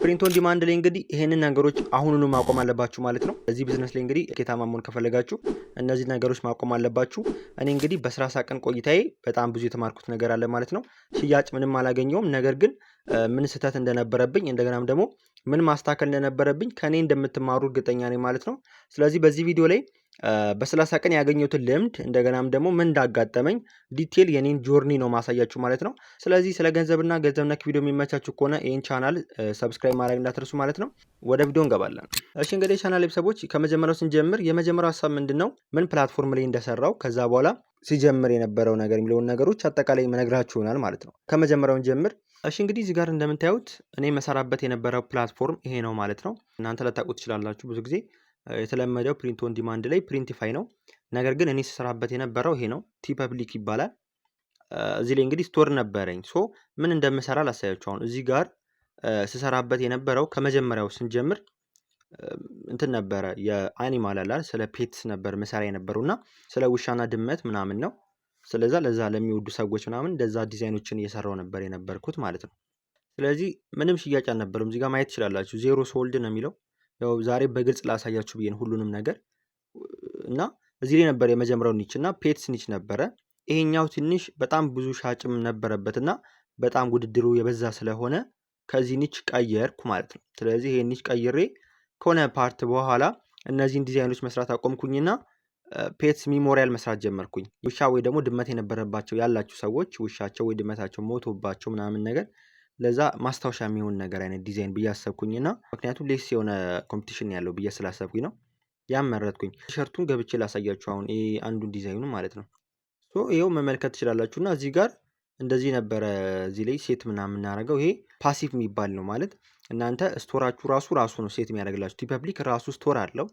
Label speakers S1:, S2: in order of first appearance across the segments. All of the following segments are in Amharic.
S1: ፕሪንት ኦን ዲማንድ ላይ እንግዲህ ይሄንን ነገሮች አሁኑኑ ማቆም አለባችሁ ማለት ነው። እዚህ ቢዝነስ ላይ እንግዲህ ስኬታማ መሆን ከፈለጋችሁ እነዚህ ነገሮች ማቆም አለባችሁ። እኔ እንግዲህ በ30 ቀን ቆይታዬ በጣም ብዙ የተማርኩት ነገር አለ ማለት ነው። ሽያጭ ምንም አላገኘውም፣ ነገር ግን ምን ስህተት እንደነበረብኝ እንደገናም ደግሞ ምን ማስተካከል እንደነበረብኝ ከኔ እንደምትማሩ እርግጠኛ ነኝ ማለት ነው። ስለዚህ በዚህ ቪዲዮ ላይ በ30 ቀን ያገኘሁትን ልምድ እንደገናም ደግሞ ምን እንዳጋጠመኝ ዲቴል የኔን ጆርኒ ነው ማሳያችሁ ማለት ነው። ስለዚህ ስለ ገንዘብና ገንዘብ ነክ ቪዲዮ የሚመቻችሁ ከሆነ ይህን ቻናል ሰብስክራይብ ማድረግ እንዳትረሱ ማለት ነው። ወደ ቪዲዮ እንገባለን። እሺ እንግዲህ ቻናል ቤተሰቦች ከመጀመሪያው ስንጀምር የመጀመሪያው ሀሳብ ምንድነው ምን ፕላትፎርም ላይ እንደሰራው ከዛ በኋላ ሲጀምር የነበረው ነገር የሚለውን ነገሮች አጠቃላይ መነግራችሁ ይሆናል ማለት ነው። ከመጀመሪያውን ጀምር። እሺ እንግዲህ እዚህ ጋር እንደምታዩት እኔ መሰራበት የነበረው ፕላትፎርም ይሄ ነው ማለት ነው። እናንተ ልታውቁት ትችላላችሁ። ብዙ ጊዜ የተለመደው ፕሪንት ኦን ዲማንድ ላይ ፕሪንቲፋይ ነው። ነገር ግን እኔ ስሰራበት የነበረው ይሄ ነው፣ ቲፐብሊክ ይባላል። እዚህ ላይ እንግዲህ ስቶር ነበረኝ። ሶ ምን እንደምሰራ ላሳያችሁ። አሁን እዚህ ጋር ስሰራበት የነበረው ከመጀመሪያው ስንጀምር እንትን ነበረ የአኒማል አለ ስለ ፔትስ ነበር መሳሪያ የነበሩና ስለ ውሻና ድመት ምናምን ነው። ስለዛ ለዛ ለሚወዱ ሰዎች ምናምን እንደዛ ዲዛይኖችን እየሰራው ነበር የነበርኩት ማለት ነው። ስለዚህ ምንም ሽያጭ አልነበረም። እዚህ ጋር ማየት ትችላላችሁ። ዜሮ ሶልድ ነው የሚለው። ያው ዛሬ በግልጽ ላሳያችሁ ብዬ ነው ሁሉንም ነገር እና እዚህ ላይ ነበር የመጀመሪያው ኒች እና ፔትስ ኒች ነበረ። ይሄኛው ትንሽ በጣም ብዙ ሻጭም ነበረበትና በጣም ውድድሩ የበዛ ስለሆነ ከዚህ ኒች ቀየርኩ ማለት ነው። ስለዚህ ይሄን ኒች ቀይሬ ከሆነ ፓርት በኋላ እነዚህን ዲዛይኖች መስራት አቆምኩኝና ፔትስ ሚሞሪያል መስራት ጀመርኩኝ። ውሻ ወይ ደግሞ ድመት የነበረባቸው ያላችሁ ሰዎች ውሻቸው ወይ ድመታቸው ሞቶባቸው ምናምን ነገር ለዛ ማስታወሻ የሚሆን ነገር አይነት ዲዛይን ብዬ አሰብኩኝና ምክንያቱም ሌስ የሆነ ኮምፒቲሽን ያለው ብዬ ስላሰብኩኝ ነው ያም መረጥኩኝ። ቲሸርቱን ገብቼ ላሳያችሁ አሁን ይሄ አንዱን ዲዛይኑ ማለት ነው። ሶ ይሄው መመልከት ትችላላችሁና እዚህ ጋር እንደዚህ ነበረ። እዚህ ላይ ሴት ምናምን እናደርገው ይሄ ፓሲቭ የሚባል ነው ማለት እናንተ ስቶራችሁ ራሱ ነው ሴት የሚያደርግላችሁ። ቲፐብሊክ ራሱ ስቶር አለው።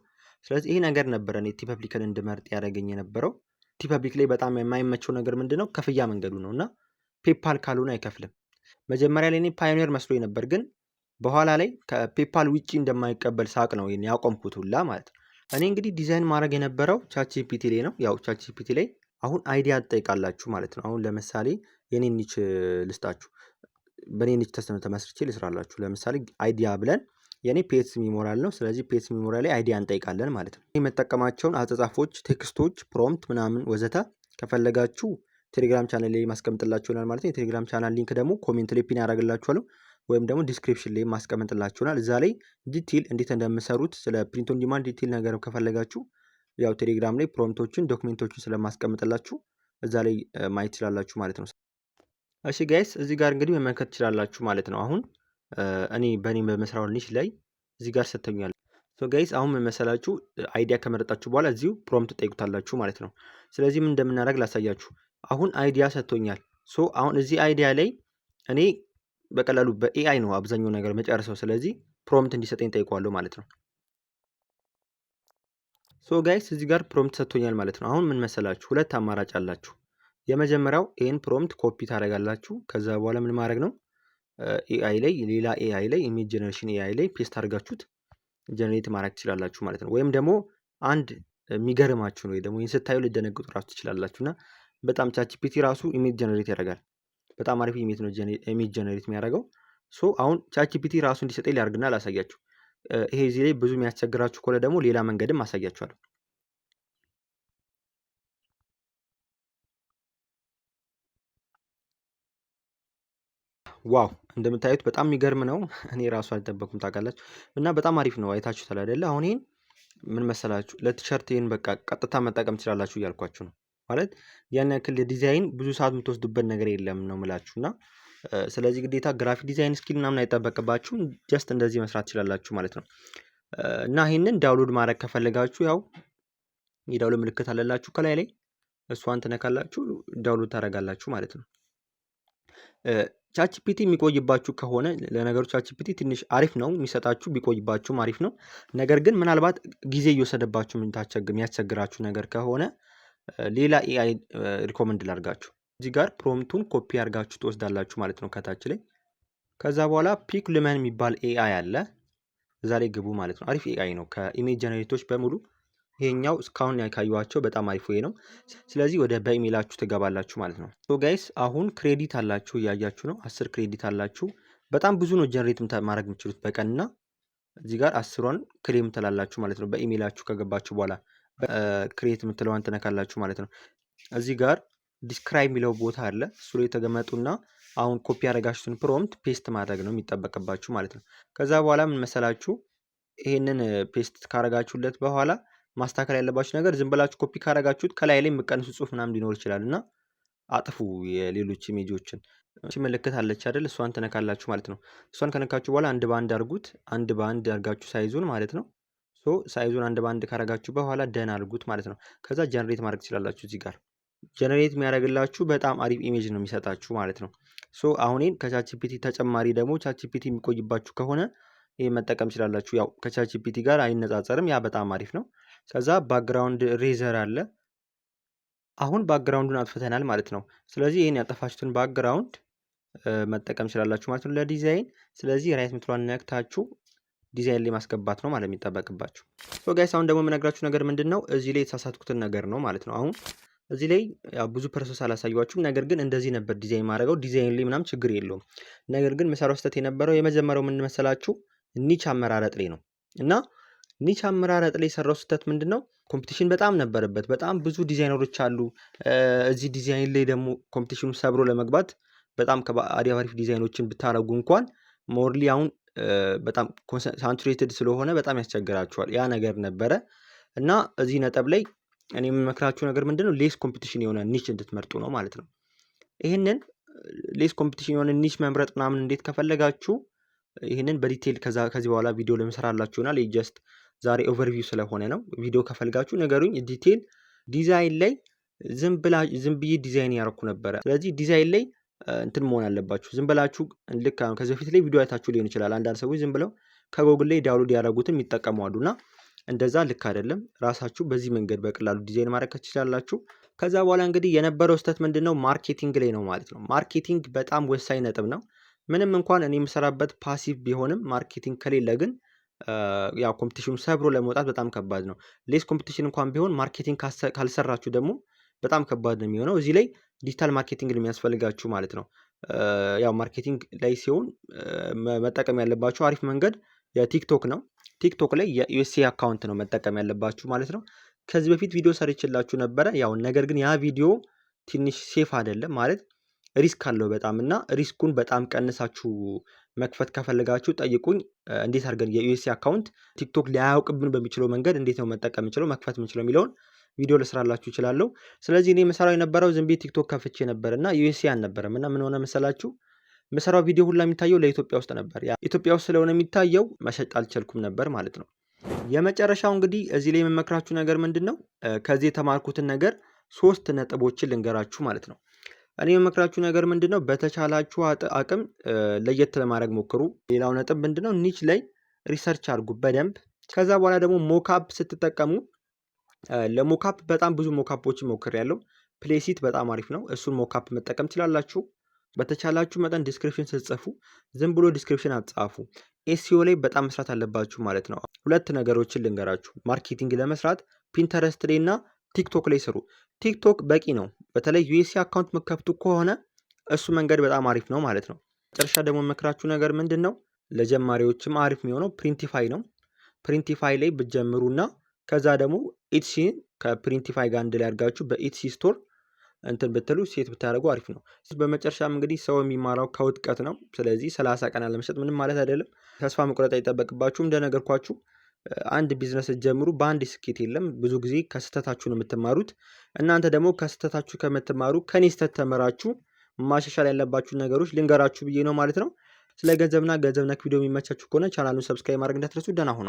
S1: ስለዚህ ይሄ ነገር ነበረ እኔ ቲፐብሊክን እንድመርጥ ያደረገኝ የነበረው። ቲፐብሊክ ላይ በጣም የማይመቸው ነገር ምንድነው ክፍያ መንገዱ ነው እና ፔፓል ካልሆነ አይከፍልም። መጀመሪያ ላይ እኔ ፓዮኒር መስሎኝ ነበር፣ ግን በኋላ ላይ ከፔፓል ውጪ እንደማይቀበል ሳቅ ነው ያቆምኩት ሁላ ማለት ነው። እኔ እንግዲህ ዲዛይን ማድረግ የነበረው ቻትጂፒቲ ላይ ነው። ያው ቻትጂፒቲ ላይ አሁን አይዲያ ትጠይቃላችሁ ማለት ነው። አሁን ለምሳሌ የኔን ኒች ልስጣችሁ፣ በኔ ኒች ተመስርቼ ልስራላችሁ። ለምሳሌ አይዲያ ብለን የኔ ፔትስ ሚሞሪያል ነው። ስለዚህ ፔትስ ሚሞሪያል ላይ አይዲያ እንጠይቃለን ማለት ነው። የምጠቀማቸውን አጻጻፎች፣ ቴክስቶች፣ ፕሮምፕት ምናምን ወዘተ ከፈለጋችሁ ቴሌግራም ቻናል ላይ ማስቀምጥላችሁ ይሆናል ማለት ነው። የቴሌግራም ቻናል ሊንክ ደግሞ ኮሜንት ላይ ፒን ያደርግላችኋለሁ ወይም ደግሞ ዲስክሪፕሽን ላይ ማስቀምጥላችሁ ይሆናል። እዛ ላይ ዲቴል እንዴት እንደምሰሩት ስለ ፕሪንት ኦን ዲማንድ ዲቴል ነገር ከፈለጋችሁ ያው ቴሌግራም ላይ ፕሮምፕቶችን ዶክሜንቶችን ስለማስቀምጥላችሁ እዛ ላይ ማየት ትችላላችሁ ማለት ነው። እሺ ጋይስ እዚህ ጋር እንግዲህ መመልከት ትችላላችሁ ማለት ነው። አሁን እኔ በእኔ በመስራው ኒሽ ላይ እዚህ ጋር ሰጥተኛል። ሶ ጋይስ አሁን ምን መሰላችሁ አይዲያ ከመረጣችሁ በኋላ እዚሁ ፕሮምፕት ጠይቁታላችሁ ማለት ነው። ስለዚህ ምን እንደምናደርግ ላሳያችሁ። አሁን አይዲያ ሰጥቶኛል። ሶ አሁን እዚህ አይዲያ ላይ እኔ በቀላሉ በኤአይ ነው አብዛኛው ነገር መጨረሰው። ስለዚህ ፕሮምፕት እንዲሰጠኝ ጠይቀዋለሁ ማለት ነው። ሶ ጋይስ እዚህ ጋር ፕሮምፕት ሰጥቶኛል ማለት ነው። አሁን ምን መሰላችሁ ሁለት አማራጭ አላችሁ። የመጀመሪያው ይሄን ፕሮምፕት ኮፒ ታደርጋላችሁ። ከዛ በኋላ ምን ማድረግ ነው ኤአይ ላይ ሌላ ኤአይ ላይ ኢሜጅ ጀነሬሽን ኤአይ ላይ ፔስት አድርጋችሁት ጀነሬት ማድረግ ትችላላችሁ ማለት ነው። ወይም ደግሞ አንድ የሚገርማችሁ ነው ወይ ደግሞ ይህን ስታዩ ልደነግጡ ራሱ ትችላላችሁና በጣም ቻትጂፒቲ ራሱ ኢሜጅ ጀነሬት ያደርጋል። በጣም አሪፍ ኢሜጅ ነው ኢሜጅ ጀነሬት የሚያደርገው። ሶ አሁን ቻትጂፒቲ ራሱ እንዲሰጠኝ ሊያደርግና ላሳያችሁ። ይሄ እዚህ ላይ ብዙ የሚያስቸግራችሁ ከሆነ ደግሞ ሌላ መንገድም አሳያችኋለሁ። ዋው እንደምታዩት በጣም የሚገርም ነው። እኔ ራሱ አልጠበኩም ታውቃላችሁ። እና በጣም አሪፍ ነው። አይታችሁታል አይደለ? አሁን ይሄን ምን መሰላችሁ ለቲሸርት ይሄን በቃ ቀጥታ መጠቀም ትችላላችሁ እያልኳችሁ ነው። ማለት ያን ያክል ዲዛይን ብዙ ሰዓት የምትወስዱበት ነገር የለም ነው የምላችሁ። እና ስለዚህ ግዴታ ግራፊክ ዲዛይን ስኪል ምናምን አይጠበቅባችሁም። ጀስት እንደዚህ መስራት ትችላላችሁ ማለት ነው። እና ይሄንን ዳውንሎድ ማድረግ ከፈለጋችሁ ያው የዳውንሎድ ምልክት አለላችሁ ከላይ ላይ እሷን ትነካላችሁ፣ ዳውንሎድ ታደርጋላችሁ ማለት ነው። ቻትጂፒቲ የሚቆይባችሁ ከሆነ ለነገሩ ቻትጂፒቲ ትንሽ አሪፍ ነው የሚሰጣችሁ፣ ቢቆይባችሁም አሪፍ ነው። ነገር ግን ምናልባት ጊዜ እየወሰደባችሁ የሚያስቸግራችሁ ነገር ከሆነ ሌላ ኤአይ ሪኮመንድ ላድርጋችሁ። እዚህ ጋር ፕሮምፕቱን ኮፒ አድርጋችሁ ትወስዳላችሁ ማለት ነው ከታች ላይ። ከዛ በኋላ ፒክ ልመን የሚባል ኤአይ አለ፣ እዛ ላይ ግቡ ማለት ነው። አሪፍ ኤአይ ነው ከኢሜጅ ጀነሬቶች በሙሉ ይሄኛው እስካሁን ያካዩዋቸው በጣም አሪፍ ወይ ነው። ስለዚህ ወደ በኢሜይላችሁ ትገባላችሁ ማለት ነው። ሶ ጋይስ አሁን ክሬዲት አላችሁ እያያችሁ ነው። 10 ክሬዲት አላችሁ። በጣም ብዙ ነው ጀነሬት ማድረግ የምትችሉት በቀን እና እዚህ ጋር 10ን ክሌም ትላላችሁ ማለት ነው። በኢሜይላችሁ ከገባችሁ በኋላ ክሬት የምትለዋን ትነካላችሁ ማለት ነው። እዚህ ጋር ዲስክራይብ የሚለው ቦታ አለ። እሱ ላይ ተገመጡና አሁን ኮፒ ያደረጋችሁትን ፕሮምፕት ፔስት ማድረግ ነው የሚጠበቅባችሁ ማለት ነው። ከዛ በኋላ ምን መሰላችሁ ይሄንን ፔስት ካረጋችሁለት በኋላ ማስተካከል ያለባችሁ ነገር ዝም ብላችሁ ኮፒ ካረጋችሁት ከላይ ላይ የምቀንሱ ጽሁፍ ምናምን ሊኖር ይችላል እና አጥፉ የሌሎች ኢሜጆችን። ምልክት አለች አይደል? እሷን ትነካላችሁ ማለት ነው። እሷን ከነካችሁ በኋላ አንድ በአንድ አድርጉት። አንድ በአንድ አድርጋችሁ ሳይዙን ማለት ነው። ሳይዙን አንድ በአንድ ካረጋችሁ በኋላ ደን አድርጉት ማለት ነው። ከዛ ጀነሬት ማድረግ ትችላላችሁ። እዚህ ጋር ጀነሬት የሚያደርግላችሁ በጣም አሪፍ ኢሜጅ ነው የሚሰጣችሁ ማለት ነው። አሁን ከቻትጂፒቲ ተጨማሪ ደግሞ ቻትጂፒቲ የሚቆይባችሁ ከሆነ ይሄ መጠቀም ትችላላችሁ። ያው ከቻትጂፒቲ ጋር አይነጻጸርም። ያ በጣም አሪፍ ነው። ከዛ ባክግራውንድ ሬዘር አለ። አሁን ባክግራውንዱን አጥፍተናል ማለት ነው። ስለዚህ ይሄን ያጠፋችሁትን ባክግራውንድ መጠቀም ትችላላችሁ ማለት ነው ለዲዛይን። ስለዚህ ራይት ምትሏን ነክታችሁ ዲዛይን ላይ ማስገባት ነው ማለት የሚጠበቅባችሁ። ጋይስ አሁን ደግሞ የምነግራችሁ ነገር ምንድነው እዚህ ላይ የተሳሳትኩትን ነገር ነው ማለት ነው። አሁን እዚህ ላይ ያው ብዙ ፕሮሰስ አላሳያችሁም። ነገር ግን እንደዚህ ነበር ዲዛይን ማድረገው። ዲዛይን ላይ ምናምን ችግር የለውም። ነገር ግን መሰራው ስህተት የነበረው የመጀመሪያው ምን መሰላችሁ ኒች አመራረጥ ላይ ነው እና ኒች አመራረጥ ላይ የሰራው ስህተት ምንድነው ኮምፒቲሽን በጣም ነበረበት። በጣም ብዙ ዲዛይነሮች አሉ። እዚህ ዲዛይን ላይ ደግሞ ኮምፒቲሽኑ ሰብሮ ለመግባት በጣም አሪፍ ዲዛይኖችን ብታረጉ እንኳን ሞርሊ አሁን በጣም ሳቹሬትድ ስለሆነ በጣም ያስቸግራችኋል። ያ ነገር ነበረ እና እዚህ ነጥብ ላይ እኔ የምመክራችሁ ነገር ምንድነው ሌስ ኮምፒቲሽን የሆነ ኒች እንድትመርጡ ነው ማለት ነው። ይህንን ሌስ ኮምፒቲሽን የሆነ ኒች መምረጥ ምናምን እንዴት ከፈለጋችሁ ይህንን በዲቴይል ከዚህ በኋላ ቪዲዮ ለምሰራላችሁ ይሆናል። ጀስት ዛሬ ኦቨርቪው ስለሆነ ነው። ቪዲዮ ከፈልጋችሁ ነገሩኝ ዲቴይል ዲዛይን ላይ ዝም ብዬ ዲዛይን ያደረኩ ነበረ። ስለዚህ ዲዛይን ላይ እንትን መሆን አለባችሁ። ዝም ብላችሁ ልክ አሁን ከዚህ በፊት ላይ ቪዲዮ አይታችሁ ሊሆን ይችላል። አንዳንድ ሰዎች ዝም ብለው ከጎግል ላይ ዳውንሎድ ያደረጉትን የሚጠቀሙ አሉና እንደዛ ልክ አይደለም። ራሳችሁ በዚህ መንገድ በቀላሉ ዲዛይን ማድረግ ትችላላችሁ። ከዛ በኋላ እንግዲህ የነበረው ስህተት ምንድነው ማርኬቲንግ ላይ ነው ማለት ነው። ማርኬቲንግ በጣም ወሳኝ ነጥብ ነው። ምንም እንኳን እኔ የምሰራበት ፓሲቭ ቢሆንም ማርኬቲንግ ከሌለ ግን ያው ኮምፒቲሽኑ ሰብሮ ለመውጣት በጣም ከባድ ነው። ሌስ ኮምፒቲሽን እንኳን ቢሆን ማርኬቲንግ ካልሰራችሁ ደግሞ በጣም ከባድ ነው የሚሆነው። እዚህ ላይ ዲጂታል ማርኬቲንግ ነው የሚያስፈልጋችሁ ማለት ነው። ያው ማርኬቲንግ ላይ ሲሆን መጠቀም ያለባችሁ አሪፍ መንገድ የቲክቶክ ነው። ቲክቶክ ላይ የዩኤስኤ አካውንት ነው መጠቀም ያለባችሁ ማለት ነው። ከዚህ በፊት ቪዲዮ ሰርችላችሁ ነበረ። ያው ነገር ግን ያ ቪዲዮ ትንሽ ሴፍ አይደለም ማለት ሪስክ አለው በጣም እና ሪስኩን በጣም ቀንሳችሁ መክፈት ከፈለጋችሁ ጠይቁኝ። እንዴት አድርገን የዩኤስኤ አካውንት ቲክቶክ ሊያውቅብን በሚችለው መንገድ እንዴት ነው መጠቀም የምችለው መክፈት የምችለው የሚለውን ቪዲዮ ልስራላችሁ ይችላለሁ። ስለዚህ እኔ መሰራው የነበረው ዝም ብዬ ቲክቶክ ከፍቼ ነበር እና ዩኤስኤ አልነበረም እና ምን ሆነ መሰላችሁ መሰራው ቪዲዮ ሁላ የሚታየው ለኢትዮጵያ ውስጥ ነበር። ያ ኢትዮጵያ ውስጥ ስለሆነ የሚታየው መሸጥ አልቻልኩም ነበር ማለት ነው። የመጨረሻው እንግዲህ እዚህ ላይ የምመክራችሁ ነገር ምንድነው ከዚህ የተማርኩትን ነገር 3 ነጥቦችን ልንገራችሁ ማለት ነው። እኔ የምመክራችሁ ነገር ምንድነው በተቻላችሁ አቅም ለየት ለማድረግ ሞክሩ። ሌላው ነጥብ ምንድነው ኒች ላይ ሪሰርች አድርጉ በደንብ። ከዛ በኋላ ደግሞ ሞካፕ ስትጠቀሙ ለሞካፕ በጣም ብዙ ሞካፖችን ሞክሬያለሁ። ፕሌሲት በጣም አሪፍ ነው። እሱን ሞካፕ መጠቀም ትችላላችሁ። በተቻላችሁ መጠን ዲስክሪፕሽን ስትጽፉ ዝም ብሎ ዲስክሪፕሽን አትጻፉ። ኤስኢኦ ላይ በጣም መስራት አለባችሁ ማለት ነው። 2 ነገሮችን ልንገራችሁ። ማርኬቲንግ ለመስራት ፒንተረስት ላይ እና ቲክቶክ ላይ ስሩ። ቲክቶክ በቂ ነው። በተለይ ዩኤስኤ አካውንት መከፍቱ ከሆነ እሱ መንገድ በጣም አሪፍ ነው ማለት ነው። መጨረሻ ደግሞ መክራችሁ ነገር ምንድነው ለጀማሪዎችም አሪፍ የሚሆነው ፕሪንቲፋይ ነው። ፕሪንቲፋይ ላይ ብትጀምሩና ከዛ ደግሞ ኢትሲ ከፕሪንቲፋይ ጋር አንድ ላይ አድርጋችሁ በኢትሲ ስቶር እንትን ብትሉ ሴት ብታደርጉ አሪፍ ነው። በመጨረሻም እንግዲህ ሰው የሚማራው ከውድቀት ነው። ስለዚህ 30 ቀን አለመሸጥ ምንም ማለት አይደለም። ተስፋ መቁረጥ አይጠበቅባችሁም። እንደነገርኳችሁ አንድ ቢዝነስ ጀምሩ። በአንድ ስኬት የለም። ብዙ ጊዜ ከስህተታችሁ ነው የምትማሩት። እናንተ ደግሞ ከስህተታችሁ ከምትማሩ ከኔ ስህተት ተምራችሁ ማሻሻል ያለባችሁ ነገሮች ልንገራችሁ ብዬ ነው ማለት ነው። ስለ ገንዘብና ገንዘብ ነክ ቪዲዮ የሚመቻችሁ ከሆነ ቻናሉን ሰብስክራይብ ማድረግ እንዳትረሱ። ደህና ሁኑ።